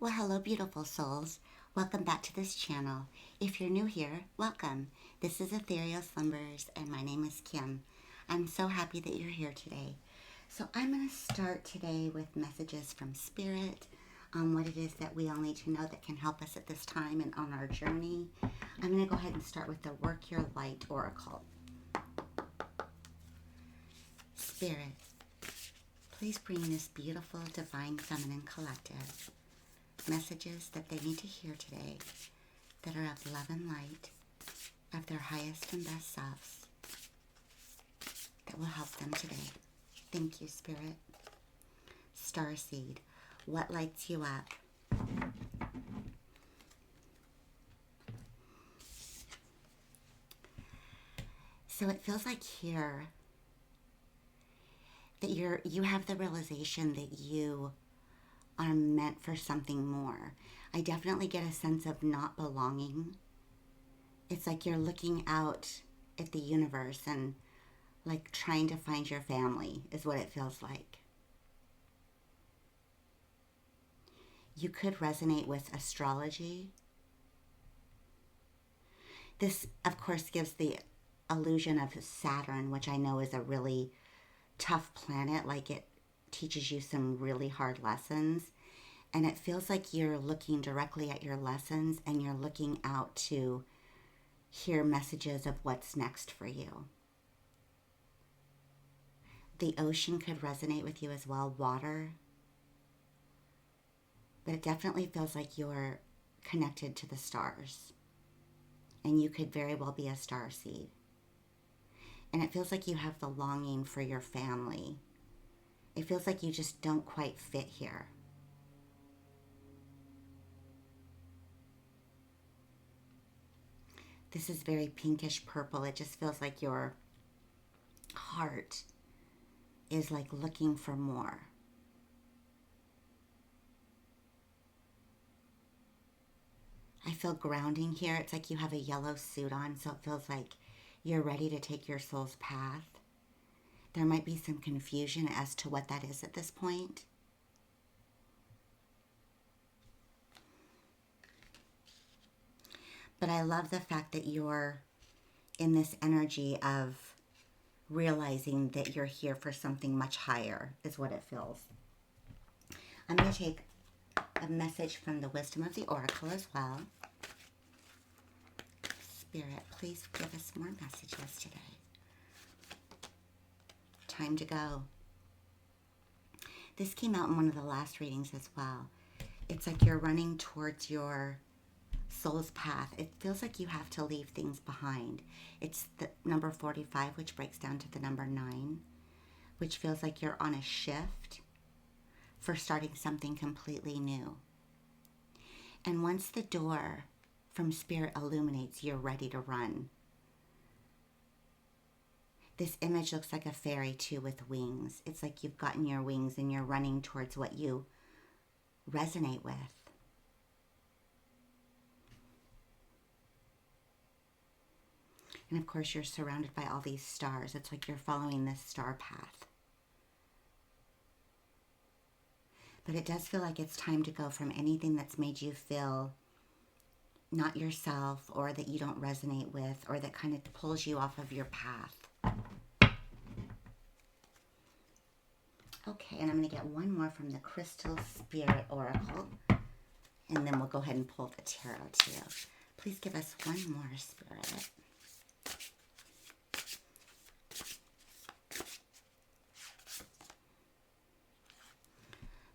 Well, hello, beautiful souls. Welcome back to this channel. If you're new here, welcome. This is Ethereal Slumbers, and my name is Kim. I'm so happy that you're here today. So I'm going to start today with messages from Spirit on what it is that we all need to know that can help us at this time and on our journey. I'm going to go ahead and start with the Work Your Light Oracle. Spirit, please bring this beautiful, divine, feminine collective messages that they need to hear today that are of love and light, of their highest and best selves, that will help them today. Thank you, Spirit. Starseed, what lights you up? So it feels like here that you have the realization that you are meant for something more. I definitely get a sense of not belonging. It's like you're looking out at the universe and like trying to find your family is what it feels like. You could resonate with astrology. This, of course, gives the illusion of Saturn, which I know is a really tough planet. Like it teaches you some really hard lessons. And it feels like you're looking directly at your lessons and you're looking out to hear messages of what's next for you. The ocean could resonate with you as well, water. But it definitely feels like you're connected to the stars. And you could very well be a starseed. And it feels like you have the longing for your family. It feels like you just don't quite fit here. This is very pinkish purple. It just feels like your heart is like looking for more. I feel grounding here. It's like you have a yellow suit on, so it feels like you're ready to take your soul's path. There might be some confusion as to what that is at this point. But I love the fact that you're in this energy of realizing that you're here for something much higher, is what it feels. I'm going to take a message from the Wisdom of the Oracle as well. Spirit, please give us more messages today. Time to go. This came out in one of the last readings as well. It's like you're running towards your soul's path. It feels like you have to leave things behind. It's the number 45, which breaks down to the number 9, which feels like you're on a shift for starting something completely new. And once the door from Spirit illuminates, you're ready to run. This image looks like a fairy too with wings. It's like you've gotten your wings and you're running towards what you resonate with. And of course, you're surrounded by all these stars. It's like you're following this star path. But it does feel like it's time to go from anything that's made you feel not yourself or that you don't resonate with or that kind of pulls you off of your path. Okay, and I'm going to get one more from the Crystal Spirit Oracle. And then we'll go ahead and pull the tarot too. Please give us one more, Spirit.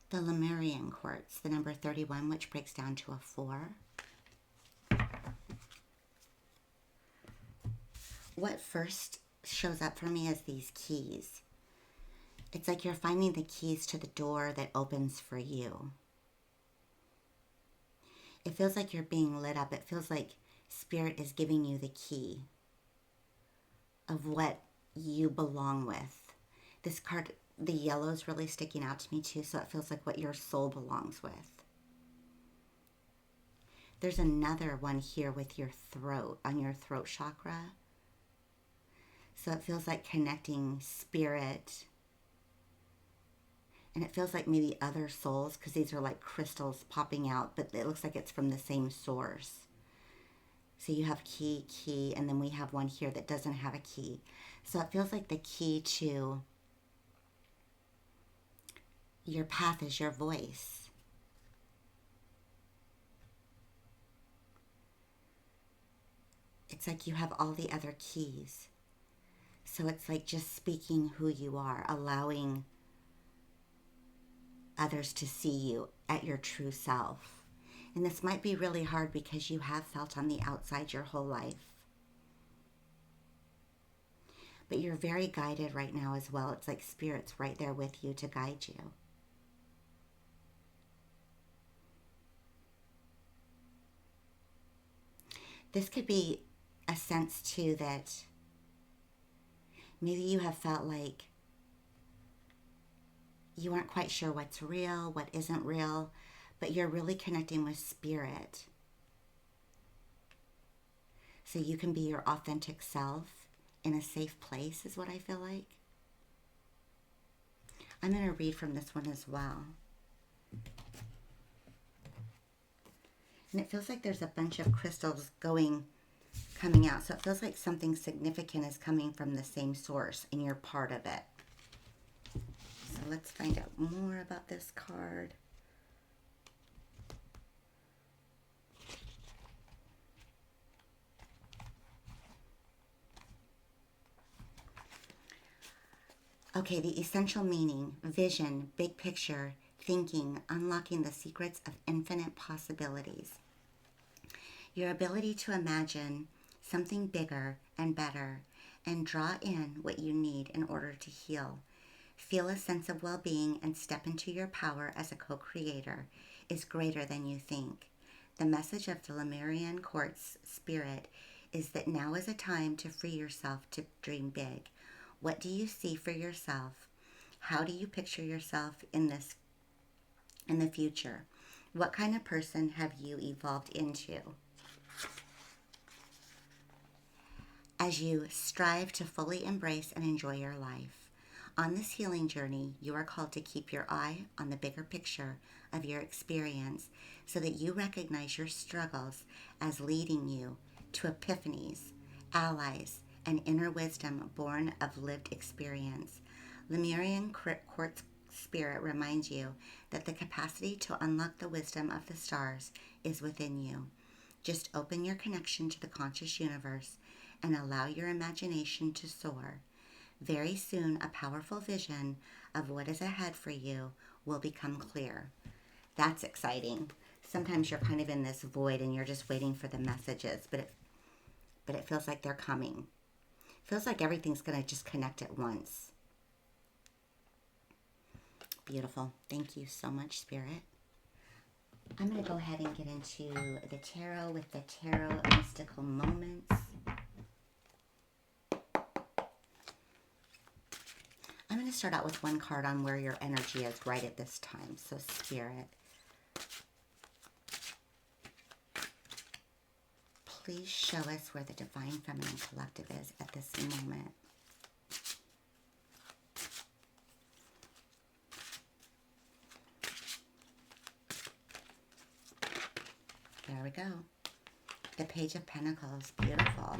The Lemurian Quartz, the number 31, which breaks down to a 4. What first shows up for me is these keys. It's like you're finding the keys to the door that opens for you. It feels like you're being lit up. It feels like Spirit is giving you the key of what you belong with. This card, the yellow is really sticking out to me too, so it feels like what your soul belongs with. There's another one here with your throat, on your throat chakra. So it feels like connecting Spirit And it feels like maybe other souls, because these are like crystals popping out, but it looks like it's from the same source. So you have key, and then we have one here that doesn't have a key. So it feels like the key to your path is your voice. It's like you have all the other keys. So it's like just speaking who you are, allowing others to see you at your true self. And this might be really hard because you have felt on the outside your whole life. But you're very guided right now as well. It's like Spirit's right there with you to guide you. This could be a sense too that maybe you have felt like you aren't quite sure what's real, what isn't real, but you're really connecting with Spirit. So you can be your authentic self in a safe place is what I feel like. I'm going to read from this one as well. And it feels like there's a bunch of crystals coming out. So it feels like something significant is coming from the same source and you're part of it. So let's find out more about this card. Okay, the essential meaning, vision, big picture, thinking, unlocking the secrets of infinite possibilities. Your ability to imagine something bigger and better and draw in what you need in order to heal. Feel a sense of well-being and step into your power as a co-creator is greater than you think. The message of the Lemurian Quartz Spirit is that now is a time to free yourself to dream big. What do you see for yourself? How do you picture yourself in the future? What kind of person have you evolved into? As you strive to fully embrace and enjoy your life. On this healing journey, you are called to keep your eye on the bigger picture of your experience so that you recognize your struggles as leading you to epiphanies, allies, and inner wisdom born of lived experience. Lemurian Quartz Spirit reminds you that the capacity to unlock the wisdom of the stars is within you. Just open your connection to the conscious universe and allow your imagination to soar. Very soon, a powerful vision of what is ahead for you will become clear. That's exciting. Sometimes you're kind of in this void and you're just waiting for the messages, but it feels like they're coming. Feels like everything's going to just connect at once. Beautiful. Thank you so much, Spirit. I'm going to go ahead and get into the tarot with the Tarot Mystical Moments. I'm going to start out with one card on where your energy is right at this time. So, Spirit, please show us where the Divine Feminine Collective is at this moment. There we go. The Page of Pentacles. Beautiful.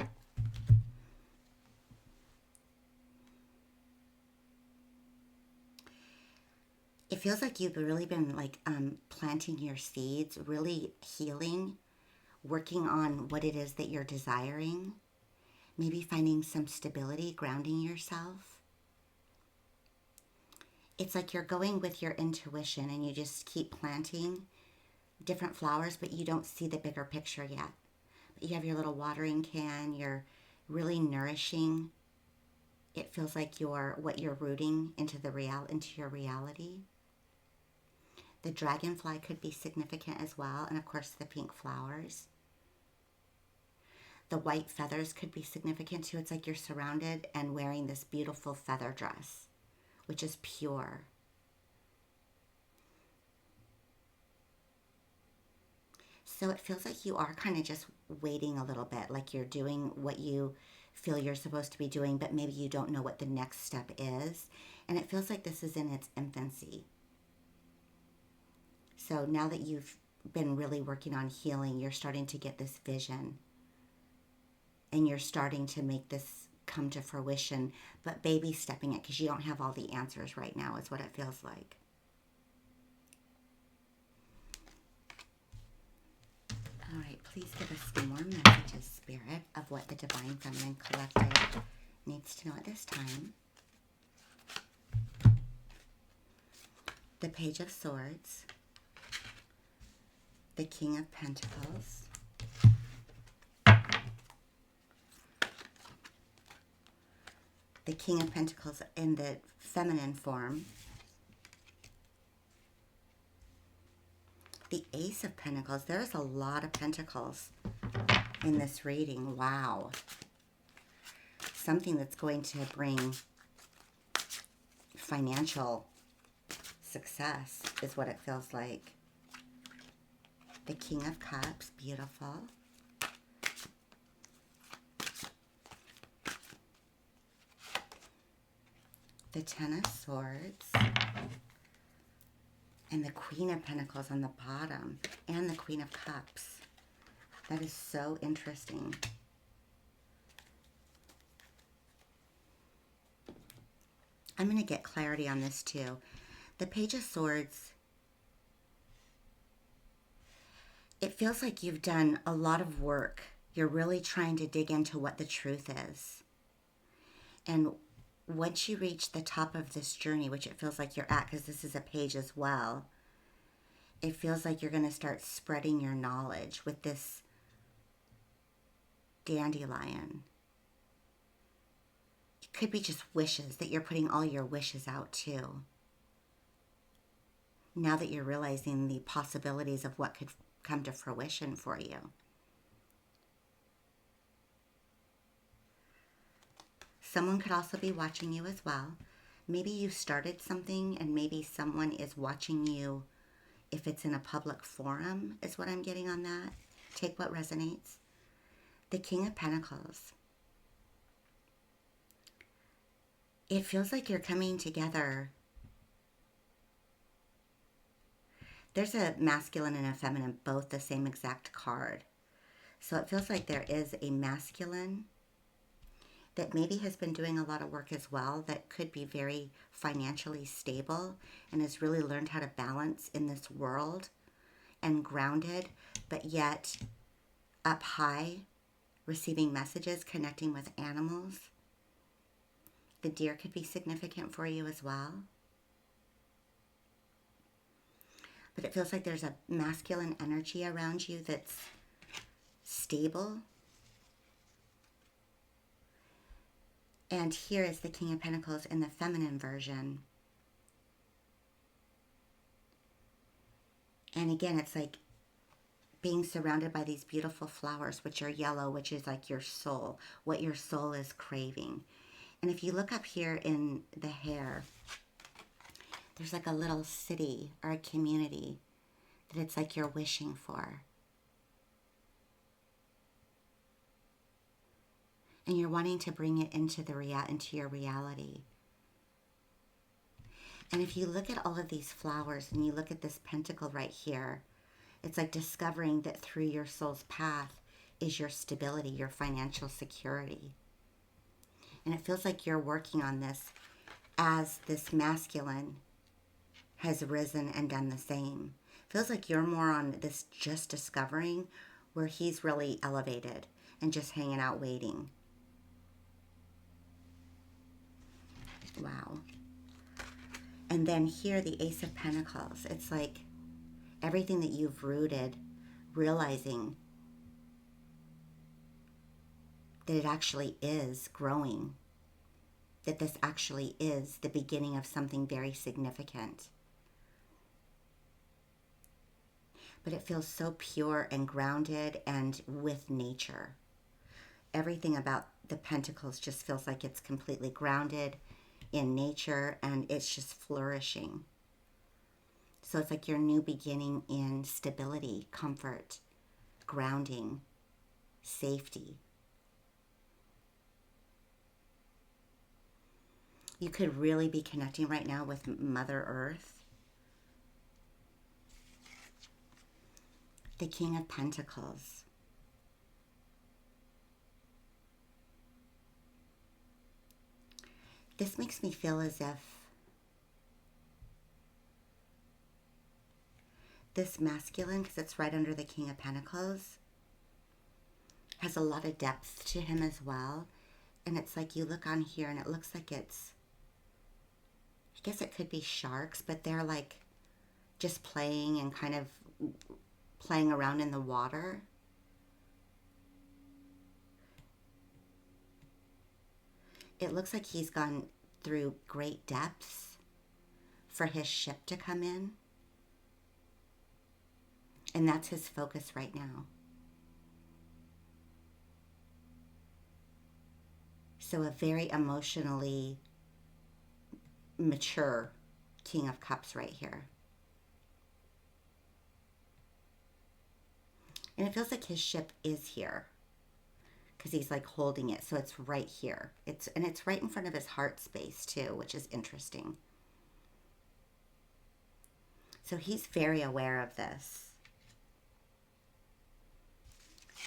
It feels like you've really been like planting your seeds, really healing, working on what it is that you're desiring, maybe finding some stability, grounding yourself. It's like you're going with your intuition and you just keep planting different flowers, but you don't see the bigger picture yet. But you have your little watering can, you're really nourishing. It feels like what you're rooting into your reality. The dragonfly could be significant as well, and of course the pink flowers. The white feathers could be significant too. It's like you're surrounded and wearing this beautiful feather dress, which is pure. So it feels like you are kind of just waiting a little bit, like you're doing what you feel you're supposed to be doing, but maybe you don't know what the next step is. And it feels like this is in its infancy. So now that you've been really working on healing, you're starting to get this vision. And you're starting to make this come to fruition, but baby stepping it, because you don't have all the answers right now, is what it feels like. All right, please give us some more messages, Spirit, of what the Divine Feminine Collective needs to know at this time. The Page of Swords, the King of Pentacles, the King of Pentacles in the feminine form, the Ace of Pentacles. There's a lot of pentacles in this reading. Wow. Something that's going to bring financial success is what it feels like. The King of Cups, beautiful. The Ten of Swords. And the Queen of Pentacles on the bottom. And the Queen of Cups. That is so interesting. I'm going to get clarity on this too. The Page of Swords, it feels like you've done a lot of work. You're really trying to dig into what the truth is. And once you reach the top of this journey, which it feels like you're at, because this is a page as well, it feels like you're going to start spreading your knowledge with this dandelion. It could be just wishes, that you're putting all your wishes out too. Now that you're realizing the possibilities of what could come to fruition for you. Someone could also be watching you as well. Maybe you started something and maybe someone is watching you. If it's in a public forum, is what I'm getting on that. Take what resonates. The King of Pentacles. It feels like you're coming together. There's a masculine and a feminine, both the same exact card. So it feels like there is a masculine that maybe has been doing a lot of work as well, that could be very financially stable and has really learned how to balance in this world and grounded, but yet up high, receiving messages, connecting with animals. The deer could be significant for you as well. But it feels like there's a masculine energy around you that's stable. And here is the King of Pentacles in the feminine version. And again, it's like being surrounded by these beautiful flowers, which are yellow, which is like your soul, what your soul is craving. And if you look up here in the hair, there's like a little city or a community that it's like you're wishing for. And you're wanting to bring it into your reality. And if you look at all of these flowers and you look at this pentacle right here, it's like discovering that through your soul's path is your stability, your financial security. And it feels like you're working on this as this masculine has risen and done the same. It feels like you're more on this just discovering, where he's really elevated and just hanging out waiting. Wow. And then here, the Ace of Pentacles. It's like everything that you've rooted, realizing that it actually is growing. That this actually is the beginning of something very significant. But it feels so pure and grounded and with nature. Everything about the Pentacles just feels like it's completely grounded in nature, and it's just flourishing. So it's like your new beginning in stability, comfort, grounding, safety. You could really be connecting right now with Mother Earth. The King of Pentacles. This makes me feel as if this masculine, because it's right under the King of Pentacles, has a lot of depth to him as well. And it's like you look on here and it looks like it's, I guess it could be sharks, but they're like just playing and kind of playing around in the water. It looks like he's gone through great depths for his ship to come in. And that's his focus right now. So a very emotionally mature King of Cups right here. And it feels like his ship is here because he's like holding it. So it's right here. It's right in front of his heart space too, which is interesting. So he's very aware of this.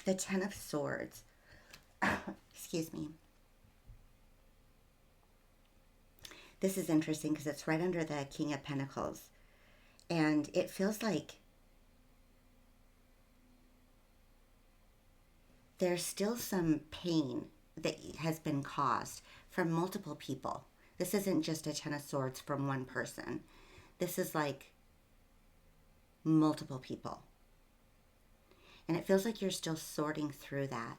The Ten of Swords. Excuse me. This is interesting because it's right under the King of Pentacles. And it feels like there's still some pain that has been caused from multiple people. This isn't just a Ten of Swords from one person. This is like multiple people. And it feels like you're still sorting through that.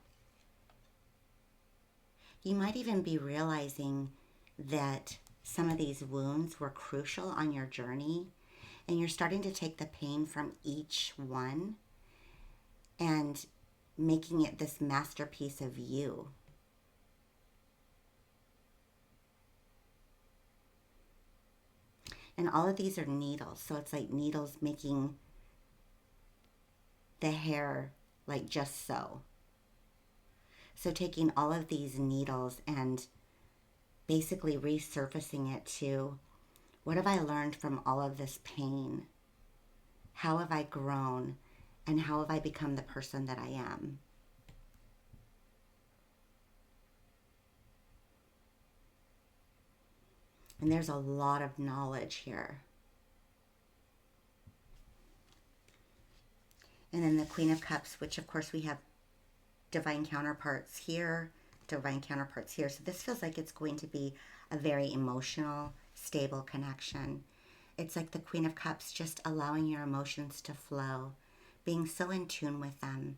You might even be realizing that some of these wounds were crucial on your journey, and you're starting to take the pain from each one and making it this masterpiece of you. And all of these are needles, so it's like needles making the hair like just so. So taking all of these needles and basically resurfacing it to, what have I learned from all of this pain? How have I grown? And how have I become the person that I am? And there's a lot of knowledge here. And then the Queen of Cups, which of course we have divine counterparts here, divine counterparts here. So this feels like it's going to be a very emotional, stable connection. It's like the Queen of Cups, just allowing your emotions to flow, being so in tune with them.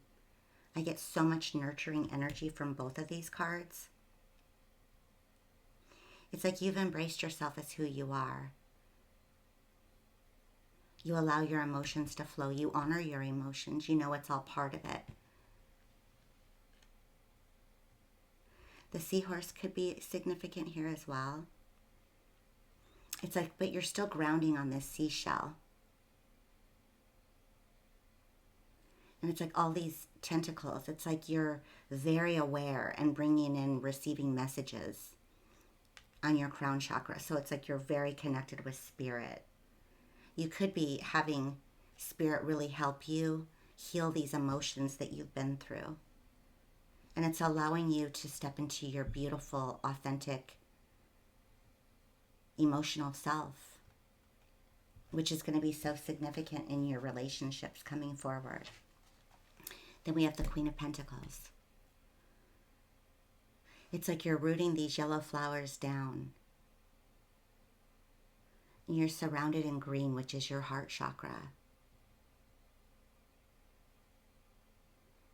I get so much nurturing energy from both of these cards. It's like you've embraced yourself as who you are. You allow your emotions to flow. You honor your emotions. You know it's all part of it. The seahorse could be significant here as well. It's like, but you're still grounding on this seashell. And it's like all these tentacles. It's like you're very aware and bringing in, receiving messages on your crown chakra. So it's like you're very connected with spirit. You could be having spirit really help you heal these emotions that you've been through. And it's allowing you to step into your beautiful, authentic, emotional self, which is going to be so significant in your relationships coming forward. Then we have the Queen of Pentacles. It's like you're rooting these yellow flowers down. And you're surrounded in green, which is your heart chakra.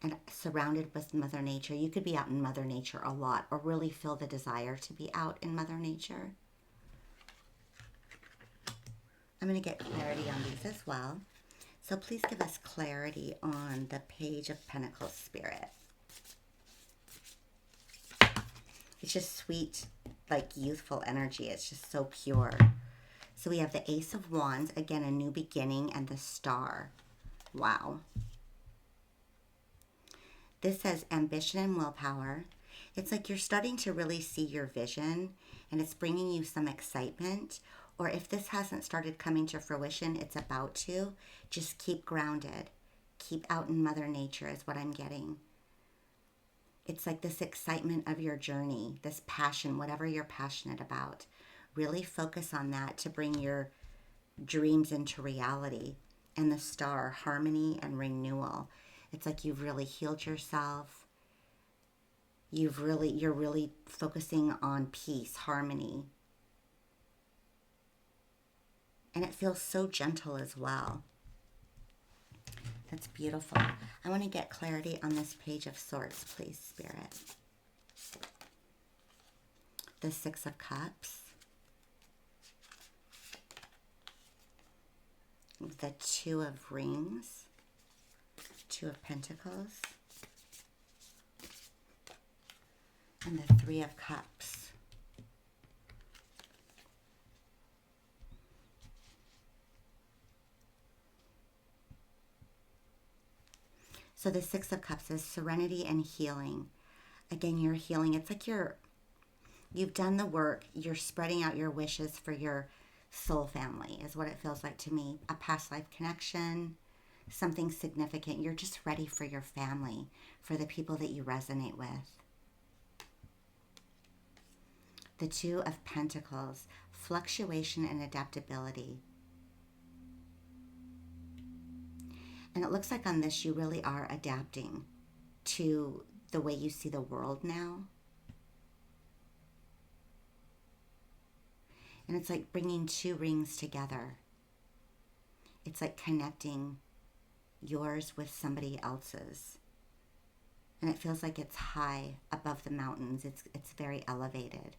And surrounded with Mother Nature. You could be out in Mother Nature a lot, or really feel the desire to be out in Mother Nature. I'm going to get clarity on these as well. So please give us clarity on the Page of Pentacles Spirit. It's just sweet, like youthful energy. It's just so pure. So we have the Ace of Wands, again, a new beginning, and the Star. Wow. This says ambition and willpower. It's like you're starting to really see your vision, and it's bringing you some excitement. Or if this hasn't started coming to fruition, it's about to. Just keep grounded. keep out in Mother Nature is what I'm getting. It's like this excitement of your journey, this passion, whatever you're passionate about. Really focus on that to bring your dreams into reality. And the star, harmony and renewal. It's like you've really healed yourself. You're really focusing on peace, harmony. And it feels so gentle as well. That's beautiful. I want to get clarity on this Page of Swords, please, Spirit. The Six of Cups. The Two of Rings. Two of Pentacles. And the Three of Cups. So the Six of Cups is serenity and healing. Again, you're healing. It's like you've done the work. You're spreading out your wishes for your soul family is what it feels like to me. A past life connection, something significant. You're just ready for your family, for the people that you resonate with. The Two of Pentacles, fluctuation and adaptability. And it looks like on this, you really are adapting to the way you see the world now. And it's like bringing two rings together. It's like connecting yours with somebody else's. And it feels like it's high above the mountains. It's very elevated.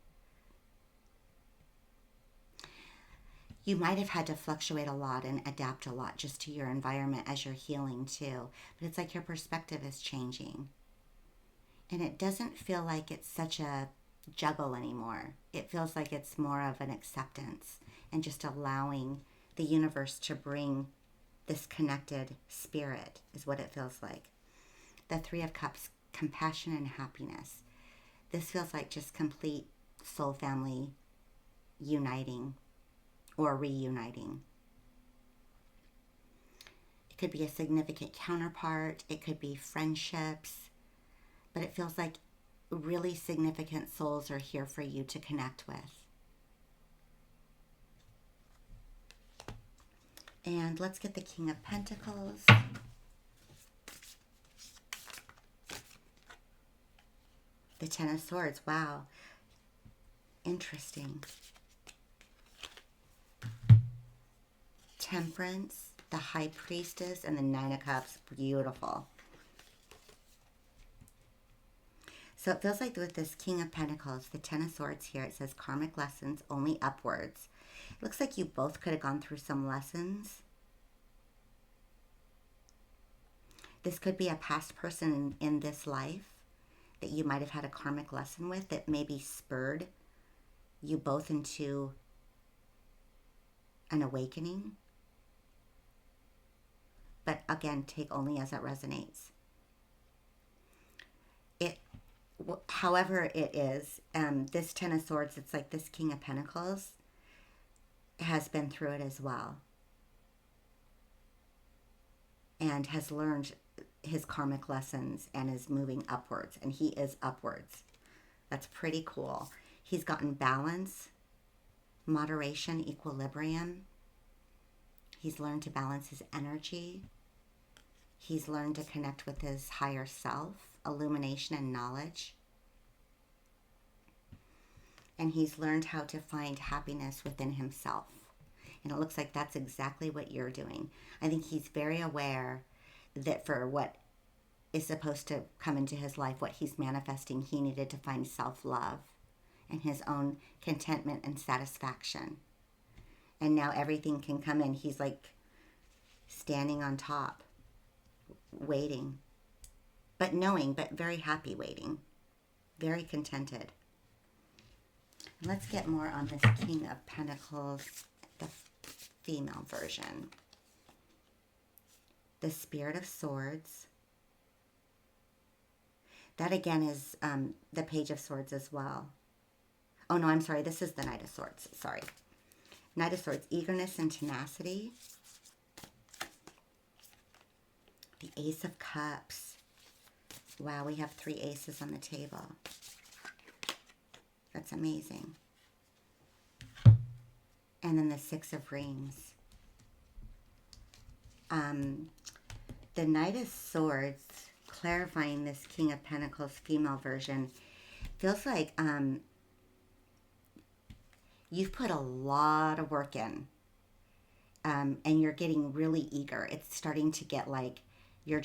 You might have had to fluctuate a lot and adapt a lot just to your environment as you're healing too. But it's like your perspective is changing. And it doesn't feel like it's such a juggle anymore. It feels like it's more of an acceptance and just allowing the universe to bring this connected spirit is what it feels like. The Three of Cups, compassion and happiness. This feels like just complete soul family uniting or reuniting. It could be a significant counterpart. It could be friendships. But it feels like really significant souls are here for you to connect with. And let's get the King of Pentacles. The Ten of Swords. Wow. Interesting. Temperance, the High Priestess, and the Nine of Cups. Beautiful. So it feels like with this King of Pentacles, the Ten of Swords here, it says karmic lessons only upwards. It looks like you both could have gone through some lessons. This could be a past person in this life that you might have had a karmic lesson with that maybe spurred you both into an awakening. But again, take only as it resonates. However it is, this Ten of Swords, it's like this King of Pentacles has been through it as well. And has learned his karmic lessons and is moving upwards. And he is upwards. That's pretty cool. He's gotten balance, moderation, equilibrium. He's learned to balance his energy. He's learned to connect with his higher self, illumination and knowledge. And he's learned how to find happiness within himself. And it looks like that's exactly what you're doing. I think he's very aware that for what is supposed to come into his life, what he's manifesting, he needed to find self-love and his own contentment and satisfaction. And now everything can come in. He's like standing on top, waiting, but knowing, but very happy waiting, very contented. And let's get more on this King of Pentacles, the female version. The Spirit of Swords. That again is the Page of Swords as well. Oh no, I'm sorry. This is the Knight of Swords. Sorry. Knight of Swords, eagerness and tenacity. The Ace of Cups. Wow, we have 3 aces on the table. That's amazing. And then the 6 of Rings. The Knight of Swords, clarifying this King of Pentacles female version, feels like you've put a lot of work in, and you're getting really eager. It's starting to get like you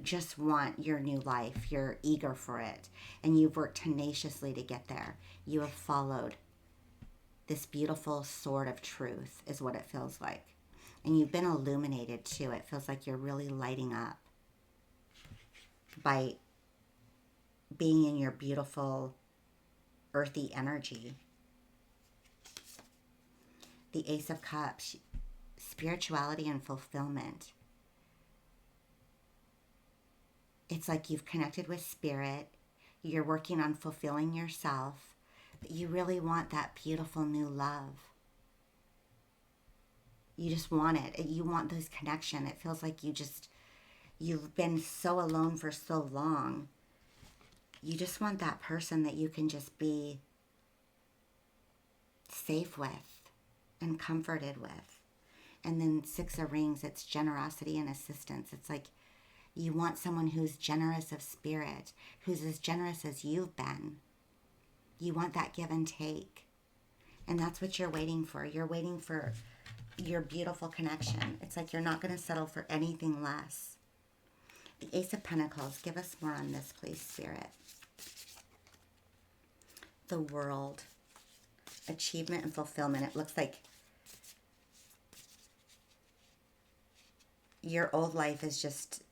just want your new life. You're eager for it, and you've worked tenaciously to get there. You have followed this beautiful sword of truth, is what it feels like. And you've been illuminated too. It feels like you're really lighting up by being in your beautiful earthy energy. The Ace of Cups, spirituality and fulfillment. It's like you've connected with spirit. You're working on fulfilling yourself, but you really want that beautiful new love. You just want it. You want this connection. It feels like you've been so alone for so long. You just want that person that you can just be safe with and comforted with. And then 6 of Rings, it's generosity and assistance. It's like you want someone who's generous of spirit, who's as generous as you've been. You want that give and take. And that's what you're waiting for. You're waiting for your beautiful connection. It's like you're not going to settle for anything less. The Ace of Pentacles, give us more on this, please, Spirit. The World, achievement and fulfillment. It looks like your old life is just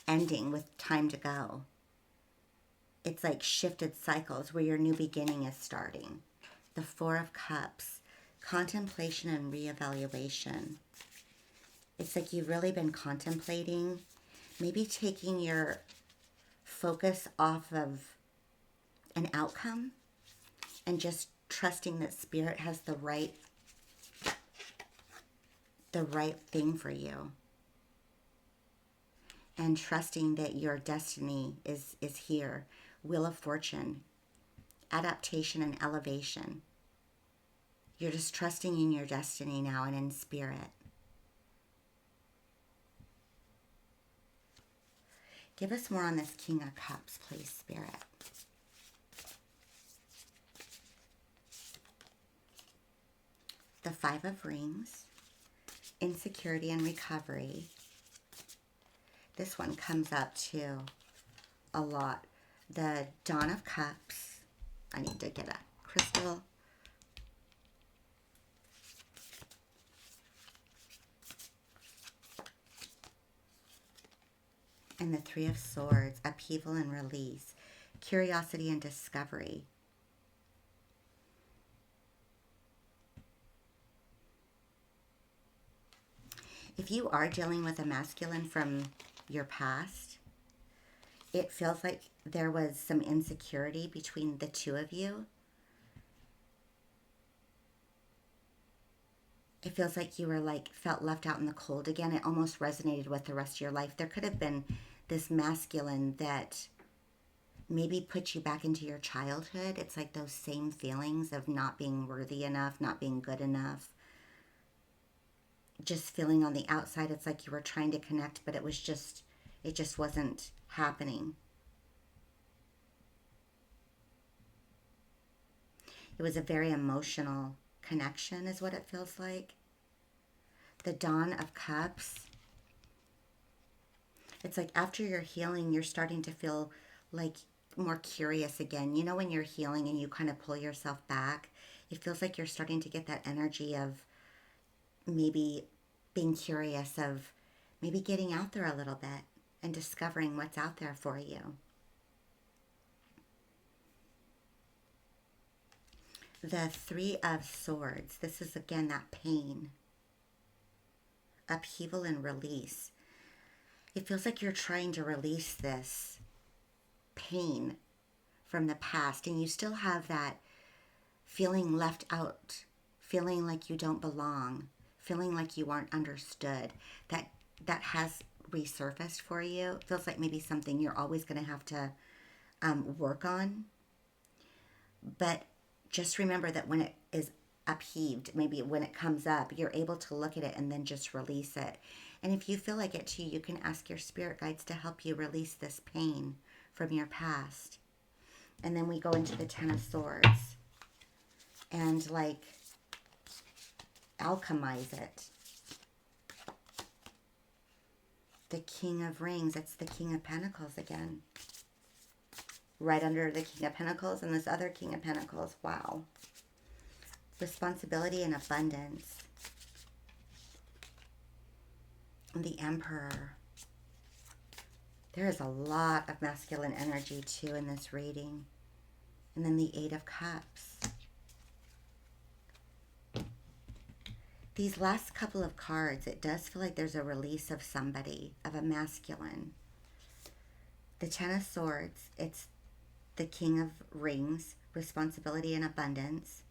ending with time to go. It's like shifted cycles where your new beginning is starting. The 4 of Cups, contemplation and reevaluation. It's like you've really been contemplating, maybe taking your focus off of an outcome and just trusting that spirit has the right thing for you. And trusting that your destiny is here. Wheel of Fortune, adaptation and elevation. You're just trusting in your destiny now and in spirit. Give us more on this King of Cups, please, Spirit. The 5 of Rings, insecurity and recovery. This one comes up too a lot. The Dawn of Cups. I need to get a crystal. And the 3 of Swords, upheaval and release, curiosity and discovery. If you are dealing with a masculine from your past, it feels like there was some insecurity between the two of you. It feels like you were felt left out in the cold again. It almost resonated with the rest of your life. There could have been this masculine that maybe put you back into your childhood. It's like those same feelings of not being worthy enough, not being good enough. Just feeling on the outside, it's like you were trying to connect, but it just wasn't happening. It was a very emotional connection is what it feels like. The Dawn of Cups. It's like after your healing, you're starting to feel like more curious again. You know, when you're healing and you kind of pull yourself back, it feels like you're starting to get that energy of maybe being curious, of maybe getting out there a little bit and discovering what's out there for you. The 3 of Swords. This is again that pain. Upheaval and release. It feels like you're trying to release this pain from the past, and you still have that feeling left out, feeling like you don't belong, feeling like you aren't understood. That has resurfaced for you. It feels like maybe something you're always going to have to work on. But just remember that when it is upheaved, maybe when it comes up, you're able to look at it and then just release it. And if you feel like it too, you can ask your spirit guides to help you release this pain from your past. And then we go into the Ten of Swords and like alchemize it. The King of Rings, it's the King of Pentacles again. Right under the King of Pentacles and this other King of Pentacles. Wow. Responsibility and abundance. And the Emperor. There is a lot of masculine energy too in this reading. And then the Eight of Cups. These last couple of cards, it does feel like there's a release of somebody, of a masculine. The Ten of Swords, it's the King of Rings, responsibility and abundance.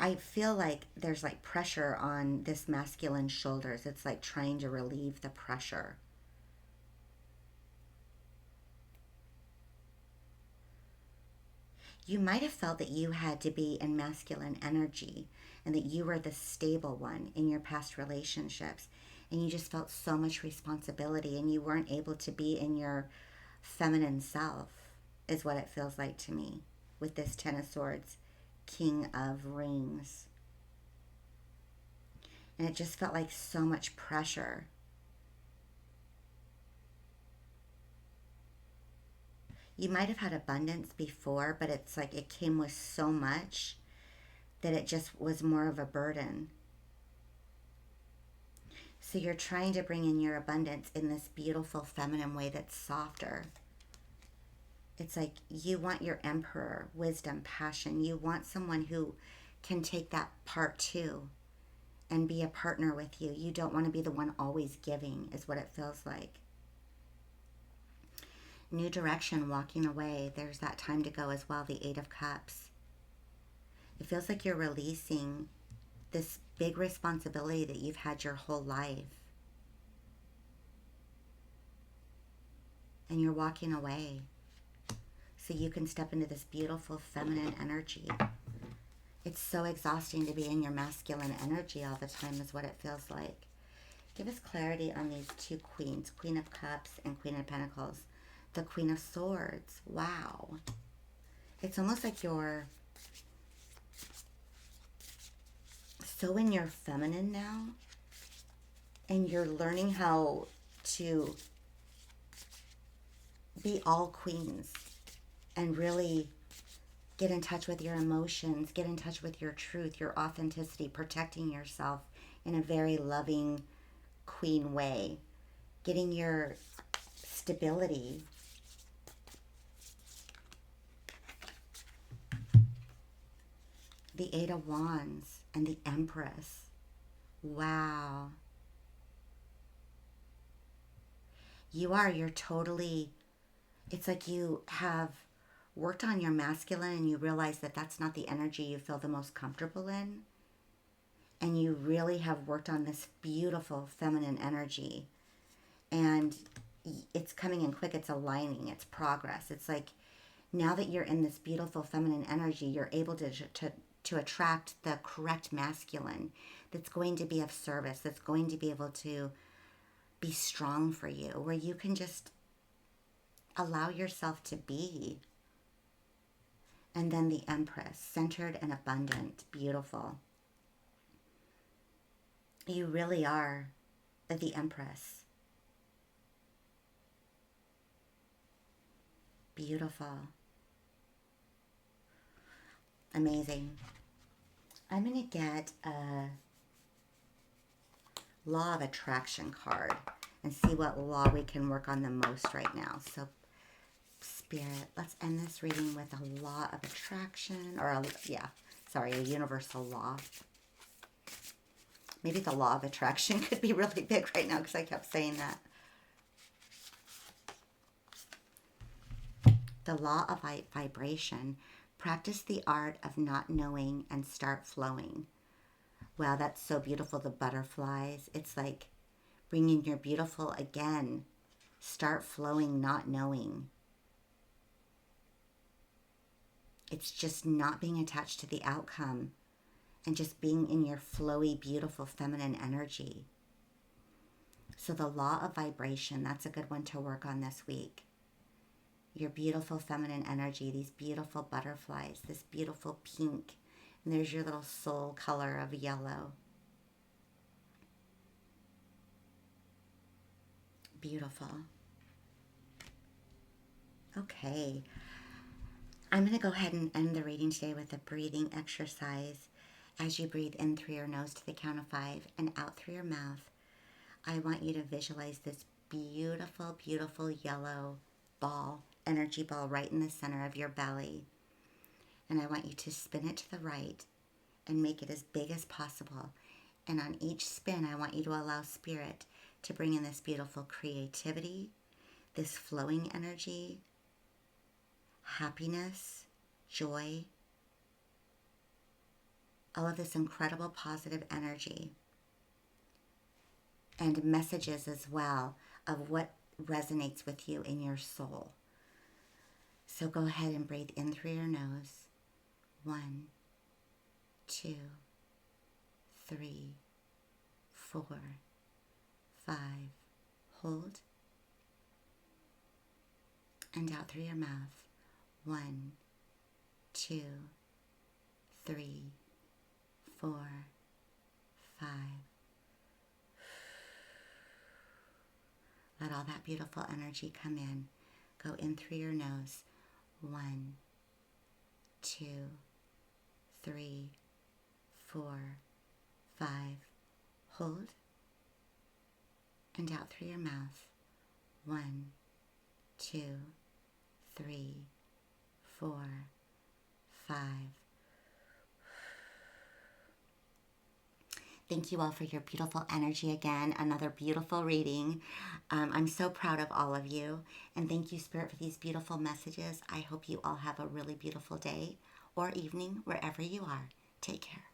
I feel like there's like pressure on this masculine's shoulders. It's like trying to relieve the pressure. You might have felt that you had to be in masculine energy and that you were the stable one in your past relationships. And you just felt so much responsibility and you weren't able to be in your feminine self, is what it feels like to me with this Ten of Swords, King of Rings. And it just felt like so much pressure. You might have had abundance before, but it's like it came with so much that it just was more of a burden. So you're trying to bring in your abundance in this beautiful feminine way that's softer. It's like you want your Emperor, wisdom, passion. You want someone who can take that part too and be a partner with you. You don't want to be the one always giving, is what it feels like. New direction, walking away. There's that time to go as well, the Eight of Cups. It feels like you're releasing this big responsibility that you've had your whole life. And you're walking away so you can step into this beautiful feminine energy. It's so exhausting to be in your masculine energy all the time, is what it feels like. Give us clarity on these two queens, Queen of Cups and Queen of Pentacles. The Queen of Swords. Wow. It's almost like you're so in your feminine now, and you're learning how to be all queens and really get in touch with your emotions, get in touch with your truth, your authenticity, protecting yourself in a very loving queen way, getting your stability. The Eight of Wands and the Empress. Wow. You're totally, it's like you have worked on your masculine and you realize that that's not the energy you feel the most comfortable in. And you really have worked on this beautiful feminine energy. And it's coming in quick, it's aligning, it's progress. It's like now that you're in this beautiful feminine energy, you're able to attract the correct masculine that's going to be of service, that's going to be able to be strong for you, where you can just allow yourself to be. And then the Empress, centered and abundant, beautiful. You really are the Empress. Beautiful. Amazing. I'm going to get a Law of Attraction card and see what law we can work on the most right now. So, Spirit, let's end this reading with a Law of Attraction, or a universal law. Maybe the Law of Attraction could be really big right now because I kept saying that. The Law of Vibration. Practice the art of not knowing and start flowing. Wow, that's so beautiful. The butterflies. It's like bringing your beautiful again. Start flowing, not knowing. It's just not being attached to the outcome and just being in your flowy, beautiful feminine energy. So the law of vibration, that's a good one to work on this week. Your beautiful feminine energy, these beautiful butterflies, this beautiful pink. And there's your little soul color of yellow. Beautiful. Okay. I'm going to go ahead and end the reading today with a breathing exercise. As you breathe in through your nose to the count of 5 and out through your mouth, I want you to visualize this beautiful, beautiful yellow ball, energy ball right in the center of your belly. And I want you to spin it to the right and make it as big as possible. And on each spin, I want you to allow Spirit to bring in this beautiful creativity, this flowing energy, happiness, joy, all of this incredible positive energy, and messages as well of what resonates with you in your soul. So go ahead and breathe in through your nose. 1, 2, 3, 4, 5. Hold. And out through your mouth. 1, 2, 3, 4, 5. Let all that beautiful energy come in. Go in through your nose. 1, 2, 3, 4, 5. Hold. And out through your mouth. 1, 2, 3, 4, 5. Thank you all for your beautiful energy again. Another beautiful reading. I'm so proud of all of you. And thank you, Spirit, for these beautiful messages. I hope you all have a really beautiful day or evening wherever you are. Take care.